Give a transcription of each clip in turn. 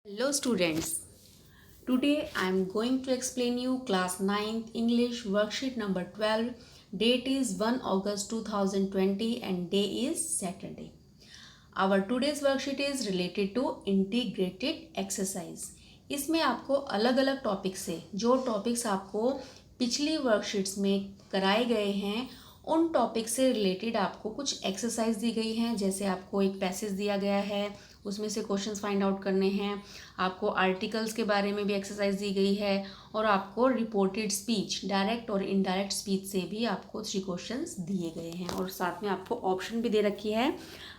Hello students. Today I am going to explain you class 9th English worksheet number 12. Date is 1 August 2020 and day is Saturday. Our today's worksheet is related to integrated exercise. इसमें आपको अलग अलग topic से जो topics आपको पिछली worksheets में कराए गए हैं उन टॉपिक से रिलेटेड आपको कुछ एक्सरसाइज दी गई हैं। जैसे आपको एक पैसेज दिया गया है, उसमें से क्वेश्चंस फाइंड आउट करने हैं। आपको आर्टिकल्स के बारे में भी एक्सरसाइज दी गई है और आपको रिपोर्टेड स्पीच, डायरेक्ट और इनडायरेक्ट स्पीच से भी आपको 3 क्वेश्चंस दिए गए हैं और साथ में आपको ऑप्शन भी दे रखी है।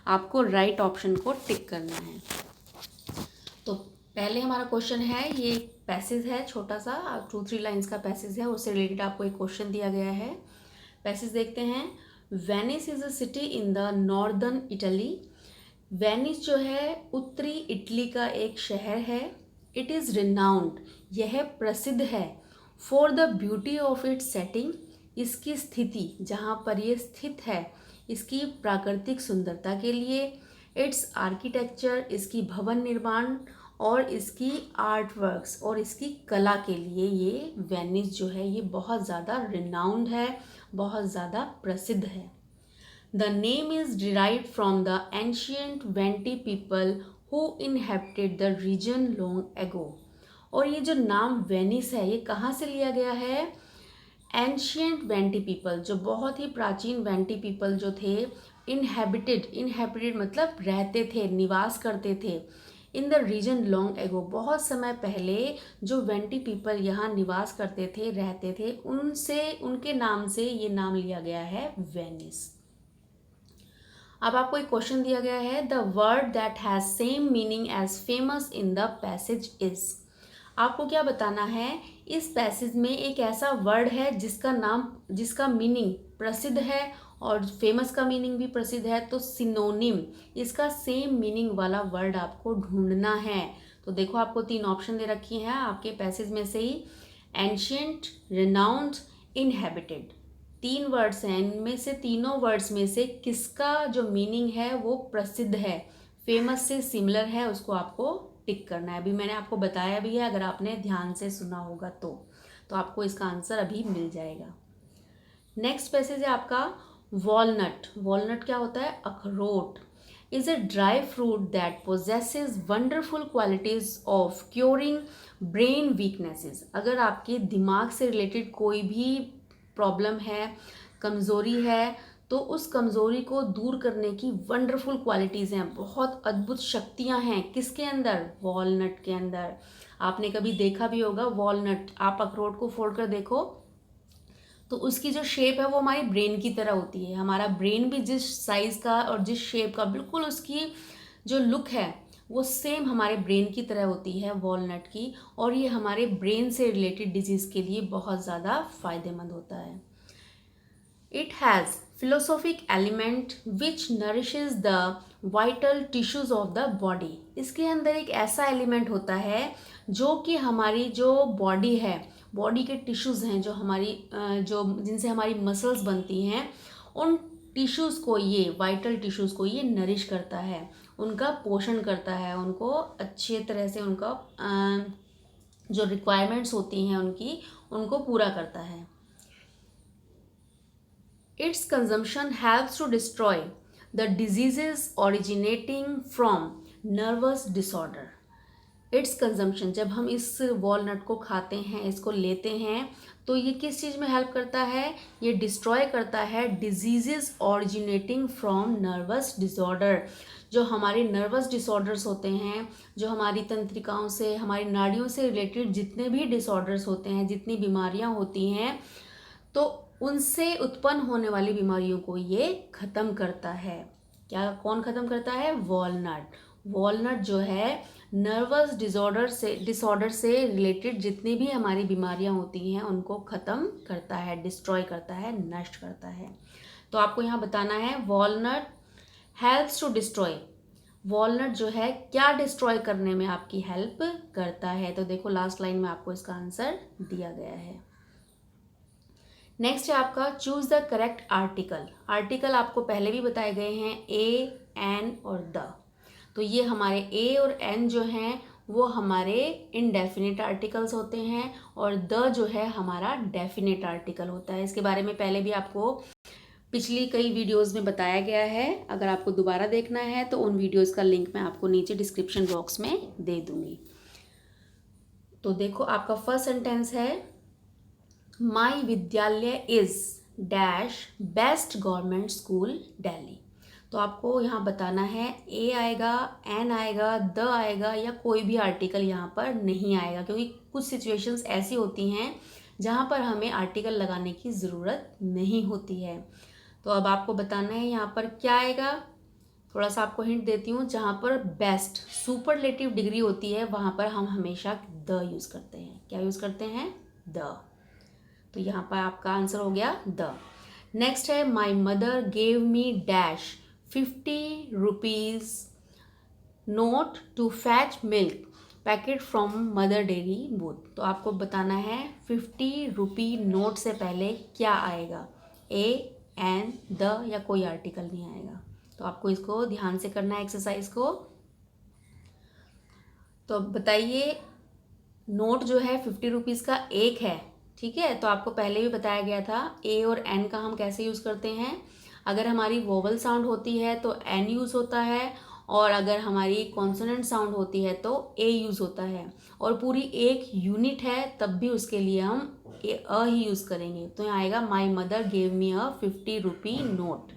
आपको राइट ऑप्शन को टिक करना है। तो पहले हमारा क्वेश्चन है, ये पैसेज है छोटा सा 2-3 लाइंस का पैसेज है, उससे रिलेटेड आपको एक क्वेश्चन दिया गया है। पैसेज देखते हैं। Venice is a city in the northern Italy. Venice जो है उत्तरी इटली का एक शहर है। इट इज़ रिनाउंड, यह प्रसिद्ध है। For the beauty of its setting, इसकी स्थिति जहाँ पर ये स्थित है, इसकी प्राकृतिक सुंदरता के लिए। इट्स आर्किटेक्चर, इसकी भवन निर्माण और इसकी आर्ट वर्क्स और इसकी कला के लिए ये वेनिस जो है ये बहुत ज़्यादा रिनाउंड है, बहुत ज़्यादा प्रसिद्ध है। The name is derived from the ancient Venti people who inhabited the region long ago. और ये जो नाम वेनिस है ये कहाँ से लिया गया है? एंशियंट वेंटी पीपल, जो बहुत ही प्राचीन वेंटी पीपल जो थे, इनहेबिटेड मतलब रहते थे, निवास करते थे। इन द रीजन लॉन्ग एगो, बहुत समय पहले जो वेंटी पीपल यहाँ निवास करते थे, रहते थे, उनके नाम से ये नाम लिया गया है वेनिस। अब आपको एक क्वेश्चन दिया गया है, the word that has same meaning as famous in the passage is. आपको क्या बताना है? इस पैसेज में एक ऐसा वर्ड है जिसका मीनिंग प्रसिद्ध है और फेमस का मीनिंग भी प्रसिद्ध है। तो सिनोनिम, इसका सेम मीनिंग वाला वर्ड आपको ढूंढना है। तो देखो आपको 3 ऑप्शन दे रखी हैं आपके पैसेज में से ही। एंशियंट, रिनाउंड, इनहेबिटेड, 3 वर्ड्स हैं। इनमें से तीनों वर्ड्स में से किसका जो मीनिंग है वो प्रसिद्ध है, फेमस से सिमिलर है, उसको आपको टिक करना है। अभी मैंने आपको बताया भी है, अगर आपने ध्यान से सुना होगा तो आपको इसका आंसर अभी मिल जाएगा। नेक्स्ट पैसेज है आपका वॉलनट। वॉलनट क्या होता है? अखरोट। Is a dry fruit that possesses wonderful qualities of curing brain weaknesses. अगर आपके दिमाग से रिलेटेड कोई भी प्रॉब्लम है, कमज़ोरी है, तो उस कमज़ोरी को दूर करने की वंडरफुल क्वालिटीज़ हैं, बहुत अद्भुत शक्तियां हैं। किसके अंदर? वॉलनट के अंदर। आपने कभी देखा भी होगा वॉलनट, आप अखरोट को फोड़ कर देखो तो उसकी जो शेप है वो हमारी ब्रेन की तरह होती है। हमारा ब्रेन भी जिस साइज़ का और जिस शेप का, बिल्कुल उसकी जो लुक है वो सेम हमारे ब्रेन की तरह होती है वॉलनट की। और ये हमारे ब्रेन से रिलेटेड डिजीज़ के लिए बहुत ज़्यादा फ़ायदेमंद होता है। It has philosophic element which nourishes the vital tissues of the body. इसके अंदर एक ऐसा एलिमेंट होता है जो कि हमारी जो बॉडी है, बॉडी के टिश्यूज़ हैं, जो हमारी जो जिनसे हमारी मसल्स बनती हैं, उन टिश्यूज़ को, ये वाइटल टिश्यूज़ को ये नरिश करता है, उनका पोषण करता है, उनको अच्छे तरह से उनका जो रिक्वायरमेंट्स होती हैं उनको पूरा करता है। Its consumption helps to destroy the diseases originating from nervous disorder. Its consumption, जब हम इस वॉलनट को खाते हैं, इसको लेते हैं, तो ये किस चीज़ में हेल्प करता है? ये डिस्ट्रॉय करता है diseases originating from nervous disorder. जो हमारे नर्वस डिसऑर्डर्स होते हैं, जो हमारी तंत्रिकाओं से, हमारी नाड़ियों से रिलेटेड जितने भी डिसऑर्डर्स होते हैं, जितनी बीमारियां होती हैं, तो उनसे उत्पन्न होने वाली बीमारियों को ये ख़त्म करता है। क्या, कौन ख़त्म करता है? वॉलनट। वॉलनट जो है नर्वस डिसऑर्डर से रिलेटेड जितनी भी हमारी बीमारियां होती हैं उनको ख़त्म करता है, डिस्ट्रॉय करता है, नष्ट करता है। तो आपको यहाँ बताना है walnut helps to destroy. Walnut जो है क्या डिस्ट्रॉय करने में आपकी हेल्प करता है? तो देखो लास्ट लाइन में आपको इसका आंसर दिया गया है। नेक्स्ट है आपका choose the correct article. Article आपको पहले भी बताए गए हैं, ए, एन और द। तो ये हमारे ए और एन जो हैं वो हमारे इनडेफिनिट आर्टिकल्स होते हैं और द जो है हमारा डेफिनिट आर्टिकल होता है। इसके बारे में पहले भी आपको पिछली कई वीडियोस में बताया गया है। अगर आपको दोबारा देखना है तो उन वीडियोस का लिंक मैं आपको नीचे डिस्क्रिप्शन बॉक्स में दे दूंगी। तो देखो आपका फर्स्ट सेंटेंस है, माई विद्यालय is dash best government school Delhi. तो आपको यहाँ बताना है ए आएगा, एन आएगा, द आएगा या कोई भी आर्टिकल यहाँ पर नहीं आएगा, क्योंकि कुछ सिचुएशंस ऐसी होती हैं जहाँ पर हमें आर्टिकल लगाने की ज़रूरत नहीं होती है। तो अब आपको बताना है यहाँ पर क्या आएगा। थोड़ा सा आपको हिंट देती हूँ, जहाँ पर बेस्ट सुपरलेटिव डिग्री होती है वहाँ पर हम हमेशा द यूज़ करते हैं। क्या यूज़ करते हैं? द। तो यहाँ पर आपका आंसर हो गया द। नेक्स्ट है, my mother gave me dash 50 rupees note to fetch milk packet from Mother Dairy booth. तो आपको बताना है 50 रुपी नोट से पहले क्या आएगा, ए, एन, द या कोई आर्टिकल नहीं आएगा। तो आपको इसको ध्यान से करना है एक्सरसाइज को। तो बताइए, नोट जो है 50 रुपीज़ का एक है, ठीक है। तो आपको पहले भी बताया गया था ए और एन का हम कैसे यूज़ करते हैं। अगर हमारी वोवल साउंड होती है तो एन यूज़ होता है, और अगर हमारी कॉन्सोनेंट साउंड होती है तो ए यूज़ होता है, और पूरी एक यूनिट है तब भी उसके लिए हम अ ही यूज़ करेंगे। तो यहाँ आएगा, my mother gave me a 50 rupee note.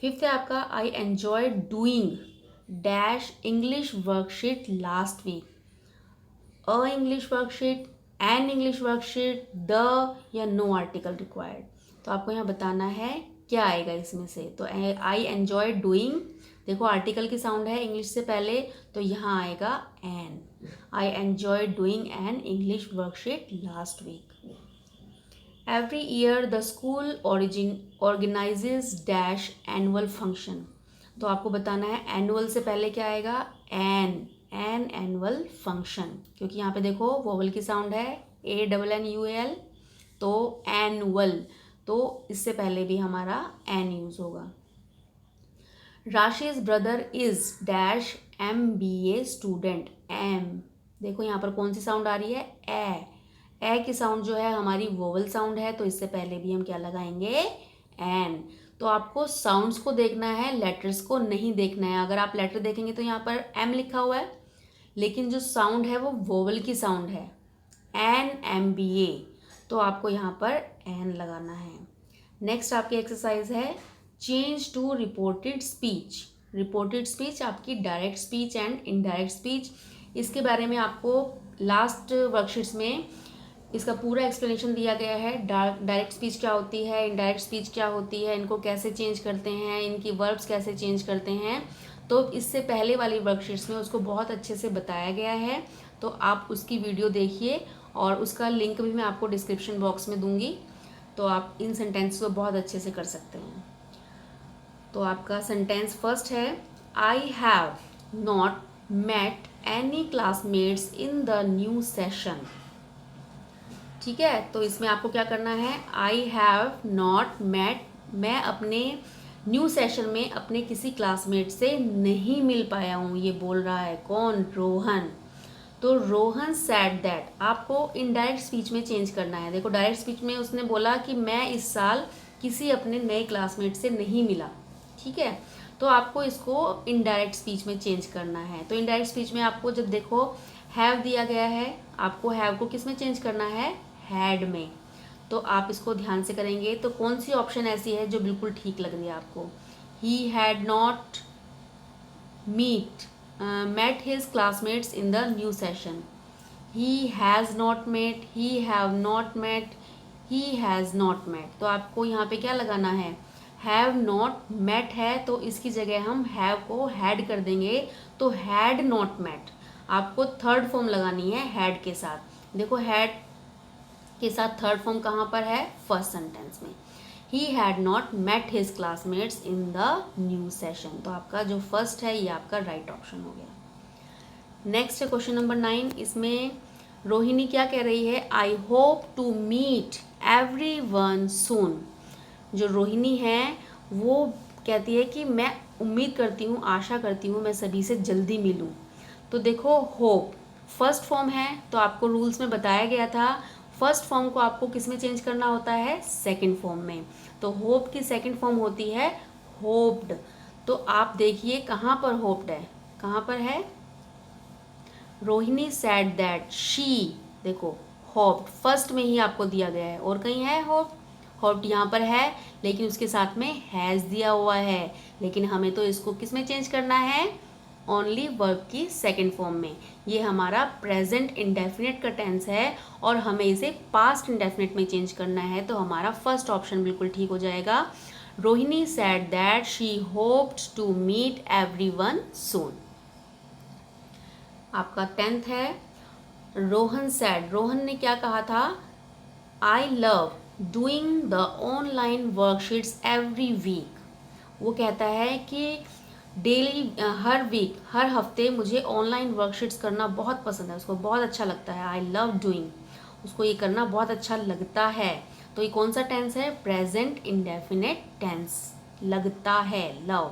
Fifth है आपका, I enjoy doing dash English worksheet last week. A English worksheet, an English worksheet, the या नो आर्टिकल रिक्वायर्ड। तो आपको यहाँ बताना है क्या आएगा इसमें से। तो आई एन्जॉय डूइंग, देखो आर्टिकल की साउंड है इंग्लिश से पहले, तो यहाँ आएगा an. I enjoy doing an English worksheet last week. Every year the school organises dash annual function. तो आपको बताना है एनुअल से पहले क्या आएगा, एन एनुअल फंक्शन, क्योंकि यहाँ पे देखो वोवल की साउंड है ANNUAL, तो एनुअल, तो इससे पहले भी हमारा एन यूज होगा। Rashi's brother is dash MBA student. एम, देखो यहाँ पर कौन सी साउंड आ रही है, ए की साउंड जो है हमारी वोवल साउंड है, तो इससे पहले भी हम क्या लगाएंगे, एन। तो आपको साउंड्स को देखना है, लेटर्स को नहीं देखना है। अगर आप लेटर देखेंगे तो यहाँ पर एम लिखा हुआ है, लेकिन जो साउंड है वो वोवल की साउंड है, MBA, तो आपको यहाँ पर एन लगाना है। नेक्स्ट आपकी एक्सरसाइज है, change to reported speech. Reported speech आपकी direct speech and indirect speech. इसके बारे में आपको लास्ट वर्कशीट्स में इसका पूरा एक्सप्लेनेशन दिया गया है। डायरेक्ट स्पीच क्या होती है, इनडायरेक्ट स्पीच क्या होती है, इनको कैसे चेंज करते हैं, इनकी वर्ब्स कैसे चेंज करते हैं। तो इससे पहले वाली वर्कशीट्स में उसको बहुत अच्छे से बताया गया है, तो आप उसकी वीडियो देखिए, और उसका लिंक भी मैं आपको डिस्क्रिप्शन बॉक्स में दूंगी, तो आप इन सेंटेंस को बहुत अच्छे से कर सकते हैं। तो आपका सेंटेंस फर्स्ट है, I have not met any classmates in the new session. ठीक है, तो इसमें आपको क्या करना है, आई हैव नॉट मेट, मैं अपने न्यू सेशन में अपने किसी क्लासमेट से नहीं मिल पाया हूँ। ये बोल रहा है कौन, रोहन। तो रोहन सैड दैट, आपको इनडायरेक्ट स्पीच में चेंज करना है। देखो डायरेक्ट स्पीच में उसने बोला कि मैं इस साल किसी अपने नए क्लासमेट से नहीं मिला, ठीक है। तो आपको इसको इनडायरेक्ट स्पीच में चेंज करना है। तो इनडायरेक्ट स्पीच में आपको जब देखो हैव दिया गया है, आपको हैव को किस में चेंज करना है, हैड में। तो आप इसको ध्यान से करेंगे तो कौन सी ऑप्शन ऐसी है जो बिल्कुल ठीक लग रही है आपको, he had not met his classmates in the new session, he has not met, he have not met, he has not met। तो आपको यहाँ पे क्या लगाना है, have not met है तो इसकी जगह हम have को had कर देंगे, तो had not met। आपको थर्ड फॉर्म लगानी है had के साथ। देखो had के साथ थर्ड फॉर्म कहाँ पर है, फर्स्ट सेंटेंस में, he had not met his classmates in the new session। तो आपका जो फर्स्ट है ये आपका राइट ऑप्शन हो गया। नेक्स्ट है क्वेश्चन नंबर 9। इसमें रोहिणी क्या कह रही है, I hope to meet everyone soon. जो रोहिणी है वो कहती है कि मैं उम्मीद करती हूँ, आशा करती हूँ मैं सभी से जल्दी मिलूँ। तो देखो होप फर्स्ट फॉर्म है, तो आपको रूल्स में बताया गया था फर्स्ट फॉर्म को आपको किस में चेंज करना होता है, सेकंड फॉर्म में। तो होप की सेकंड फॉर्म होती है होप्ड। तो आप देखिए कहाँ पर होप्ड है, कहाँ पर है, रोहिणी सैड दैट शी, देखो होप्ड फर्स्ट में ही आपको दिया गया है, और कहीं है होप, होप्ड यहाँ पर है लेकिन उसके साथ में हैज़ दिया हुआ है, लेकिन हमें तो इसको किस में चेंज करना है, ओनली वर्ब की सेकंड फॉर्म में। ये हमारा प्रेजेंट इंडेफिनिट का टेंस है और हमें इसे पास्ट इंडेफिनिट में चेंज करना है, तो हमारा फर्स्ट ऑप्शन बिल्कुल ठीक हो जाएगा। Rohini said that she hoped to meet everyone soon. आपका 10th है, रोहन सैड, रोहन ने क्या कहा था, I love doing the online worksheets every week. वो कहता है कि डेली हर वीक हर हफ्ते मुझे ऑनलाइन वर्कशीट्स करना बहुत पसंद है, उसको बहुत अच्छा लगता है, आई लव डूइंग, उसको ये करना बहुत अच्छा लगता है। तो ये कौन सा टेंस है, प्रेजेंट इंडेफिनिट टेंस, लगता है लव।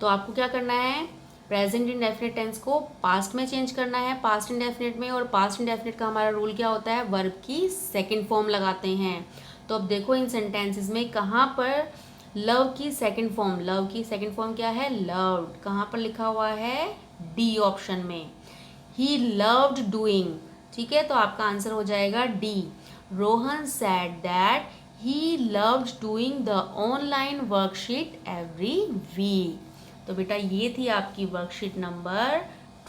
तो आपको क्या करना है, प्रेजेंट इंडेफिनिट टेंस को पास्ट में चेंज करना है, पास्ट इंडेफिनिट में, और पास्ट इंडेफिनिट का हमारा रूल क्या होता है, वर्ब की सेकंड फॉर्म लगाते हैं। तो अब देखो इन सेंटेंसेस में कहाँ पर लव की सेकंड फॉर्म, लव की सेकंड फॉर्म क्या है, लव्ड, कहाँ पर लिखा हुआ है, डी ऑप्शन में, ही लव्ड डूइंग। ठीक है, तो आपका आंसर हो जाएगा D, Rohan said that he loved doing the online worksheet every week. तो बेटा ये थी आपकी वर्कशीट नंबर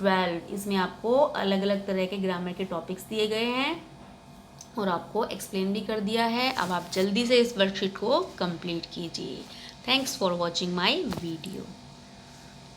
12। इसमें आपको अलग अलग तरह के ग्रामर के टॉपिक्स दिए गए हैं और आपको एक्सप्लेन भी कर दिया है। अब आप जल्दी से इस वर्कशीट को कंप्लीट कीजिए। Thanks for watching my video.